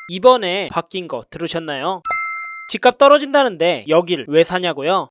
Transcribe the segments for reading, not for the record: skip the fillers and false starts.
이번에 바뀐 거 들으셨나요? 집값 떨어진다는데 여길 왜 사냐고요?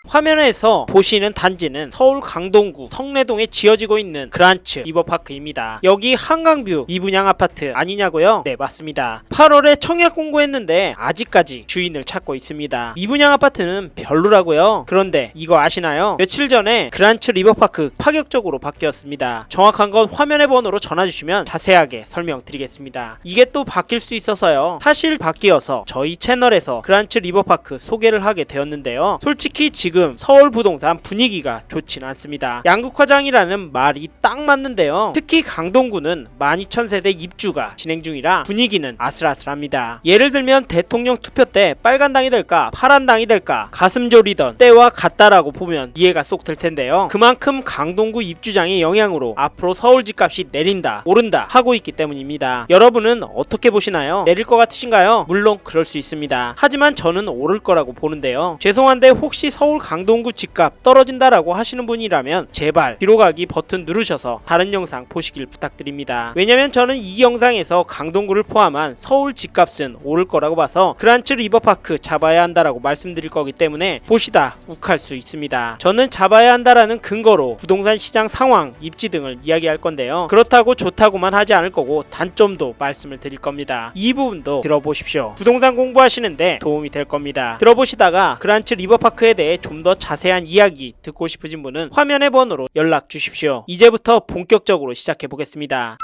화면에서 보시는 단지는 서울 강동구 성내동에 지어지고 있는 그란츠 리버파크입니다. 여기 한강뷰 미분양 아파트 아니냐고요? 네, 맞습니다. 8월에 청약 공고했는데 아직까지 주인을 찾고 있습니다. 미분양 아파트는 별로라고요? 그런데 이거 아시나요? 며칠 전에 그란츠 리버파크 파격적으로 바뀌었습니다. 정확한 건 화면의 번호로 전화주시면 자세하게 설명드리겠습니다. 이게 또 바뀔 수 있어서요. 사실 바뀌어서 저희 채널에서 그란츠 리버파크 소개를 하게 되었는데요. 솔직히 지금 서울 부동산 분위기가 좋진 않습니다. 양극화장이라는 말이 딱 맞는데요. 특히 강동구는 12,000세대 입주가 진행 중이라 분위기는 아슬아슬합니다. 예를 들면 대통령 투표 때 빨간당이 될까 파란당이 될까 가슴 졸이던 때와 같다라고 보면 이해가 쏙 될 텐데요. 그만큼 강동구 입주장의 영향으로 앞으로 서울 집값이 내린다 오른다 하고 있기 때문입니다. 여러분은 어떻게 보시나요? 내릴 것 같으신가요? 물론 그럴 수 있습니다. 하지만 저는 오를 거라고 보는데요. 죄송한데 혹시 서울 강동구 집값 떨어진다라고 하시는 분이라면 제발 뒤로 가기 버튼 누르셔서 다른 영상 보시길 부탁드립니다. 왜냐면 저는 이 영상에서 강동구를 포함한 서울 집값은 오를 거라고 봐서 그란츠 리버파크 잡아야 한다라고 말씀드릴 거기 때문에 보시다 욱할 수 있습니다. 저는 잡아야 한다라는 근거로 부동산 시장 상황, 입지 등을 이야기할 건데요. 그렇다고 좋다고만 하지 않을 거고 단점도 말씀을 드릴 겁니다. 이 부분도 들어보십시오. 부동산 공부하시는데 도움이 될 겁니다. 들어보시다가 그란츠 리버파크에 대해 좀 더 자세한 이야기 듣고 싶으신 분은 화면의 번호로 연락 주십시오. 이제부터 본격적으로 시작해 보겠습니다.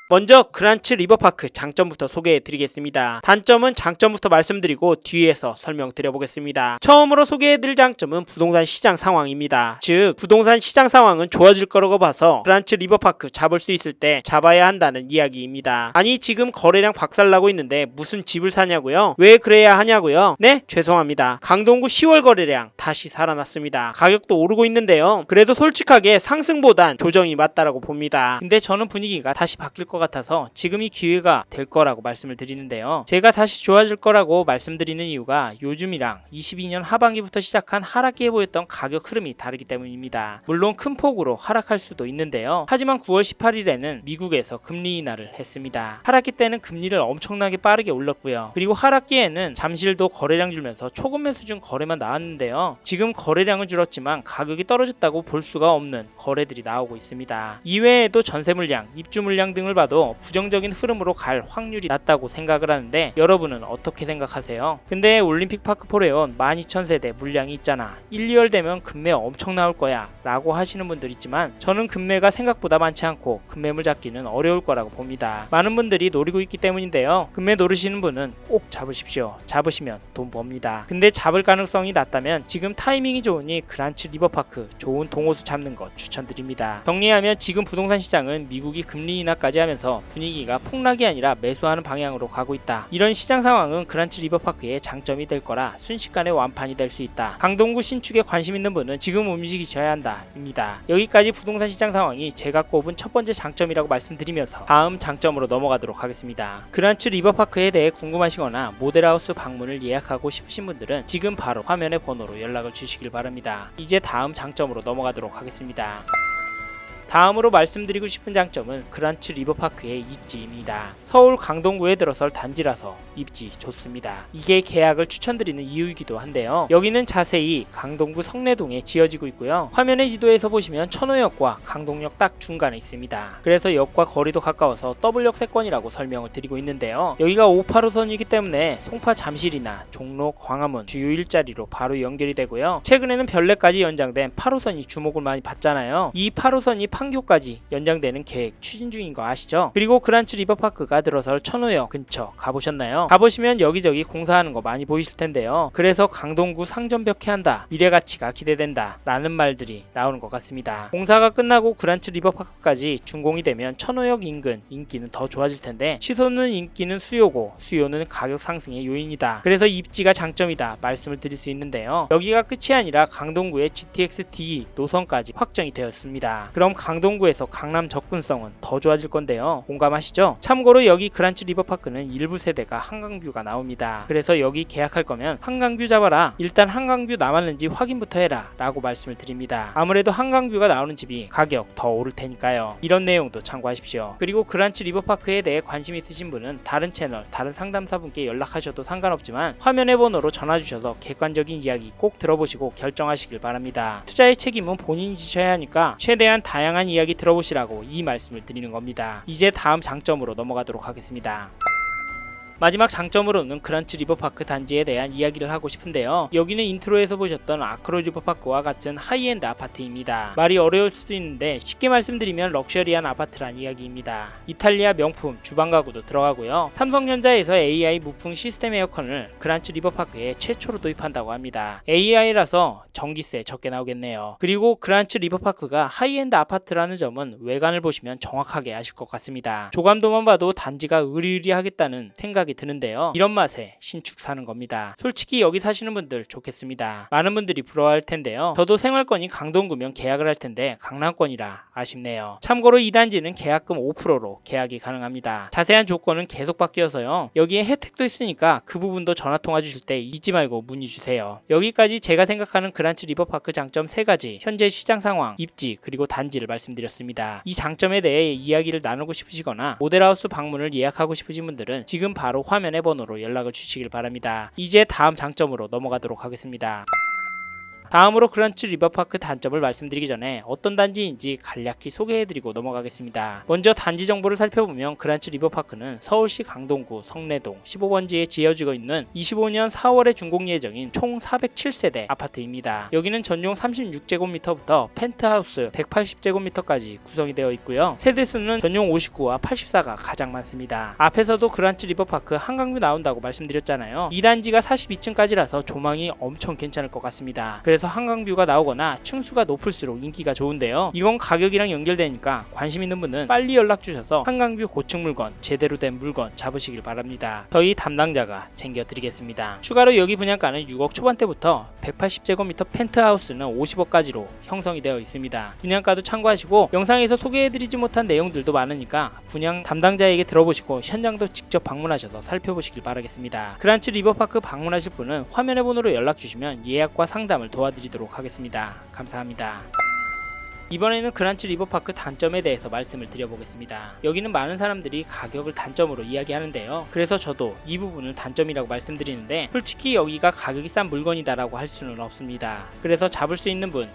먼저 그란츠 리버파크 장점부터 소개해 드리겠습니다. 단점은 장점부터 말씀드리고 뒤에서 설명드려 보겠습니다. 처음으로 소개해 드릴 장점은 부동산 시장 상황입니다. 즉 부동산 시장 상황은 좋아질 거라고 봐서 그란츠 리버파크 잡을 수 있을 때 잡아야 한다는 이야기입니다. 아니 지금 거래량 박살나고 있는데 무슨 집을 사냐고요? 왜 그래야 하냐고요? 네? 죄송합니다. 강동구 10월 거래량 다시 살아났습니다. 가격도 오르고 있는데요. 그래도 솔직하게 상승보단 조정이 맞다라고 봅니다. 근데 저는 분위기가 다시 바뀔 것 같아서 지금이 기회가 될 거라고 말씀을 드리는데요. 제가 다시 좋아질 거라고 말씀드리는 이유가 요즘이랑 22년 하반기부터 시작한 하락기에 보였던 가격 흐름이 다르기 때문입니다. 물론 큰 폭으로 하락할 수도 있는데요. 하지만 9월 18일에는 미국에서 금리 인하를 했습니다. 하락기 때는 금리를 엄청나게 빠르게 올렸고요. 그리고 하락기에는 잠실도 거래량 줄면서 초급매 수준 거래만 나왔는데요. 지금 거래량은 줄었지만 가격이 떨어졌다고 볼 수가 없는 거래들이 나오고 있습니다. 이외에도 전세 물량, 입주 물량 등을 봐도 부정적인 흐름으로 갈 확률이 낮다고 생각을 하는데 여러분은 어떻게 생각하세요? 근데 올림픽 파크 포레온 12,000세대 물량이 있잖아. 1, 2월 되면 금매 엄청 나올 거야 라고 하시는 분들 있지만 저는 금매가 생각보다 많지 않고 금매물 잡기는 어려울 거라고 봅니다. 많은 분들이 노리고 있기 때문인데요. 금매 노리시는 분은 꼭 잡으십시오. 잡으시면 돈 법니다. 근데 잡을 가능성이 낮다면 지금 타이밍이 좋으니 그란츠 리버파크 좋은 동호수 잡는 것 추천드립니다. 정리하면 지금 부동산 시장은 미국이 금리 인하까지 하면서 분위기가 폭락이 아니라 매수하는 방향으로 가고 있다. 이런 시장 상황은 그란츠 리버파크의 장점이 될 거라 순식간에 완판이 될 수 있다. 강동구 신축에 관심 있는 분은 지금 움직이셔야 한다 입니다. 여기까지 부동산 시장 상황이 제가 꼽은 첫 번째 장점이라고 말씀드리면서 다음 장점으로 넘어가도록 하겠습니다. 그란츠 리버파크에 대해 궁금하시거나 모델하우스 방문을 예약하고 싶으신 분들은 지금 바로 화면의 번호로 연락을 주시길 바랍니다. 이제 다음 장점으로 넘어가도록 하겠습니다. 다음으로 말씀드리고 싶은 장점은 그란츠 리버파크의 입지입니다. 서울 강동구에 들어설 단지라서 입지 좋습니다. 이게 계약을 추천드리는 이유이기도 한데요. 여기는 자세히 강동구 성내동에 지어지고 있고요. 화면의 지도에서 보시면 천호역과 강동역 딱 중간에 있습니다. 그래서 역과 거리도 가까워서 더블역 세권이라고 설명을 드리고 있는데요. 여기가 585선이기 때문에 송파 잠실이나 종로 광화문 주요 일자리로 바로 연결이 되고요. 최근에는 별내까지 연장된 8호선이 주목을 많이 받잖아요. 이 8호선이 판교까지 연장되는 계획 추진 중인 거 아시죠? 그리고 그란츠 리버파크가 들어설 천호역 근처 가보셨나요? 가보시면 여기저기 공사하는 거 많이 보이실 텐데요. 그래서 강동구 상점벽해 한다, 미래가치가 기대된다 라는 말들이 나오는 것 같습니다. 공사가 끝나고 그란츠 리버파크까지 준공이 되면 천호역 인근 인기는 더 좋아질 텐데 시소는 인기는 수요고 수요는 가격 상승의 요인이다. 그래서 입지가 장점이다 말씀을 드릴 수 있는데요. 여기가 끝이 아니라 강동구의 GTX-D 노선까지 확정이 되었습니다. 그럼 강동구에서 강남 접근성은 더 좋아질 건데요. 공감하시죠? 참고로 여기 그란츠 리버파크는 일부 세대가 한강뷰가 나옵니다. 그래서 여기 계약할 거면 한강뷰 잡아라. 일단 한강뷰 남았는지 확인부터 해라 라고 말씀을 드립니다. 아무래도 한강뷰가 나오는 집이 가격 더 오를 테니까요. 이런 내용도 참고하십시오. 그리고 그란츠 리버파크에 대해 관심 있으신 분은 다른 채널, 다른 상담사분께 연락하셔도 상관없지만 화면의 번호로 전화주셔서 객관적인 이야기 꼭 들어보시고 결정하시길 바랍니다. 투자의 책임은 본인이 지셔야 하니까 최대한 다양한 이야기 들어보시라고 이 말씀을 드리는 겁니다. 이제 다음 장점으로 넘어가도록 하겠습니다. 마지막 장점으로는 그란츠 리버파크 단지에 대한 이야기를 하고 싶은데요. 여기는 인트로에서 보셨던 아크로 리버파크와 같은 하이엔드 아파트입니다. 말이 어려울 수도 있는데 쉽게 말씀드리면 럭셔리한 아파트란 이야기입니다. 이탈리아 명품 주방 가구도 들어가고요. 삼성전자에서 AI 무풍 시스템 에어컨을 그란츠 리버파크에 최초로 도입한다고 합니다. AI라서 전기세 적게 나오겠네요. 그리고 그란츠 리버파크가 하이엔드 아파트라는 점은 외관을 보시면 정확하게 아실 것 같습니다. 조감도만 봐도 단지가 으리으리하겠다는 생각이 드는데요. 이런 맛에 신축 사는 겁니다. 솔직히 여기 사시는 분들 좋겠습니다. 많은 분들이 부러워할 텐데요. 저도 생활권이 강동구면 계약을 할 텐데 강남권이라 아쉽네요. 참고로 이 단지는 계약금 5%로 계약이 가능합니다. 자세한 조건은 계속 바뀌어서요. 여기에 혜택도 있으니까 그 부분도 전화통화 주실 때 잊지 말고 문의 주세요. 여기까지 제가 생각하는 그란츠 리버파크 장점 3가지, 현재 시장 상황, 입지, 그리고 단지를 말씀드렸습니다. 이 장점에 대해 이야기를 나누고 싶으시거나 모델하우스 방문을 예약하고 싶으신 분들은 지금 바로 화면의 번호로 연락을 주시길 바랍니다. 이제 다음 장점으로 넘어가도록 하겠습니다. 다음으로 그란츠 리버파크 단점을 말씀드리기 전에 어떤 단지인지 간략히 소개해드리고 넘어가겠습니다. 먼저 단지 정보를 살펴보면 그란츠 리버파크는 서울시 강동구 성내동 15번지에 지어지고 있는 25년 4월에 준공 예정인 총 407세대 아파트입니다. 여기는 전용 36제곱미터부터 펜트하우스 180제곱미터까지 구성이 되어 있고요. 세대수는 전용 59와 84가 가장 많습니다. 앞에서도 그란츠 리버파크 한강뷰 나온다고 말씀드렸잖아요. 이 단지가 42층까지라서 조망이 엄청 괜찮을 것 같습니다. 그래서 한강뷰가 나오거나 층수가 높을수록 인기가 좋은데요. 이건 가격이랑 연결되니까 관심 있는 분은 빨리 연락 주셔서 한강뷰 고층 물건, 제대로 된 물건 잡으시길 바랍니다. 저희 담당자가 챙겨드리겠습니다. 추가로 여기 분양가는 6억 초반대부터 180제곱미터 펜트하우스는 50억까지로 형성이 되어 있습니다. 분양가도 참고하시고 영상에서 소개해드리지 못한 내용들도 많으니까 분양 담당자에게 들어보시고 현장도 직접 방문하셔서 살펴보시길 바라겠습니다. 그란츠 리버파크 방문하실 분은 화면의 번호로 연락 주시면 예약과 상담을 도와드리도록 하겠습니다. 감사합니다. 이번에는 그란츠 리버파크 단점에 대해서 말씀을 드려보겠습니다. 여기는 많은 사람들이 가격을 단점으로 이야기하는데요. 그래서 저도 이 부분을 단점이라고 말씀드리는데 솔직히 여기가 가격이 싼 물건이다라고 할 수는 없습니다. 그래서 잡을 수 있는 분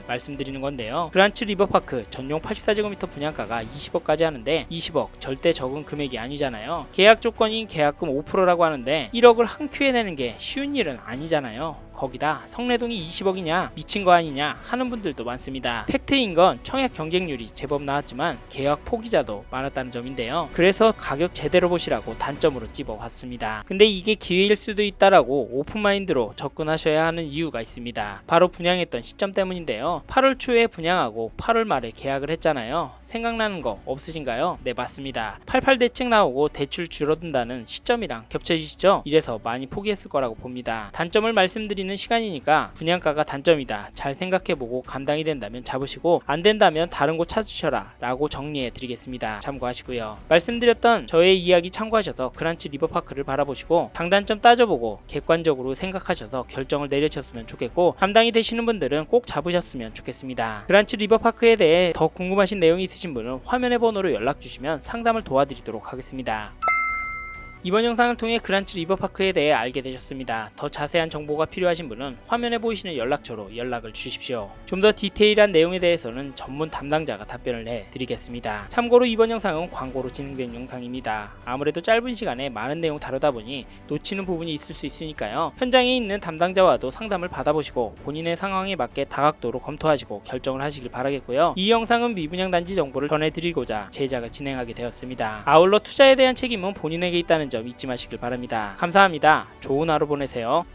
말씀드리는 건데요. 그란츠 리버파크 전용 84제곱미터 분양가가 20억까지 하는데 20억 절대 적은 금액이 아니잖아요. 계약 조건인 계약금 5%라고 하는데 1억을 한 큐에 내는 게 쉬운 일은 아니잖아요. 거기다 성내동이 20억이냐 미친 거 아니냐 하는 분들도 많습니다. 팩트인 건 청약 경쟁률이 제법 나왔지만 계약 포기자도 많았다는 점인데요. 그래서 가격 제대로 보시라고 단점으로 집어봤습니다. 근데 이게 기회일 수도 있다라고 오픈마인드로 접근하셔야 하는 이유가 있습니다. 바로 분양했던 시점 때문인데요. 8월 초에 분양하고 8월 말에 계약을 했잖아요. 생각나는 거 없으신가요? 네, 맞습니다. 88대책 나오고 대출 줄어든다는 시점이랑 겹쳐지시죠? 이래서 많이 포기했을 거라고 봅니다. 단점을 말씀드리는 시간이니까 분양가가 단점이다 잘 생각해보고 감당이 된다면 잡으시고 안 된다면 다른 곳 찾으셔라 라고 정리해 드리겠습니다. 참고하시고요. 말씀드렸던 저의 이야기 참고하셔서 그란츠 리버파크를 바라보시고 장단점 따져보고 객관적으로 생각하셔서 결정을 내리셨으면 좋겠고 감당이 되시는 분들은 꼭 잡으셨으면 좋겠습니다. 그란츠 리버파크에 대해 더 궁금하신 내용이 있으신 분은 화면의 번호로 연락 주시면 상담을 도와드리도록 하겠습니다. 이번 영상을 통해 그란츠 리버파크에 대해 알게 되셨습니다. 더 자세한 정보가 필요하신 분은 화면에 보이시는 연락처로 연락을 주십시오. 좀 더 디테일한 내용에 대해서는 전문 담당자가 답변을 해드리겠습니다. 참고로 이번 영상은 광고로 진행된 영상입니다. 아무래도 짧은 시간에 많은 내용 다루다 보니 놓치는 부분이 있을 수 있으니까요. 현장에 있는 담당자와도 상담을 받아보시고 본인의 상황에 맞게 다각도로 검토하시고 결정을 하시길 바라겠고요. 이 영상은 미분양 단지 정보를 전해드리고자 제작을 진행하게 되었습니다. 아울러 투자에 대한 책임은 본인에게 있다는 점 잊지 마시길 바랍니다. 감사합니다. 좋은 하루 보내세요.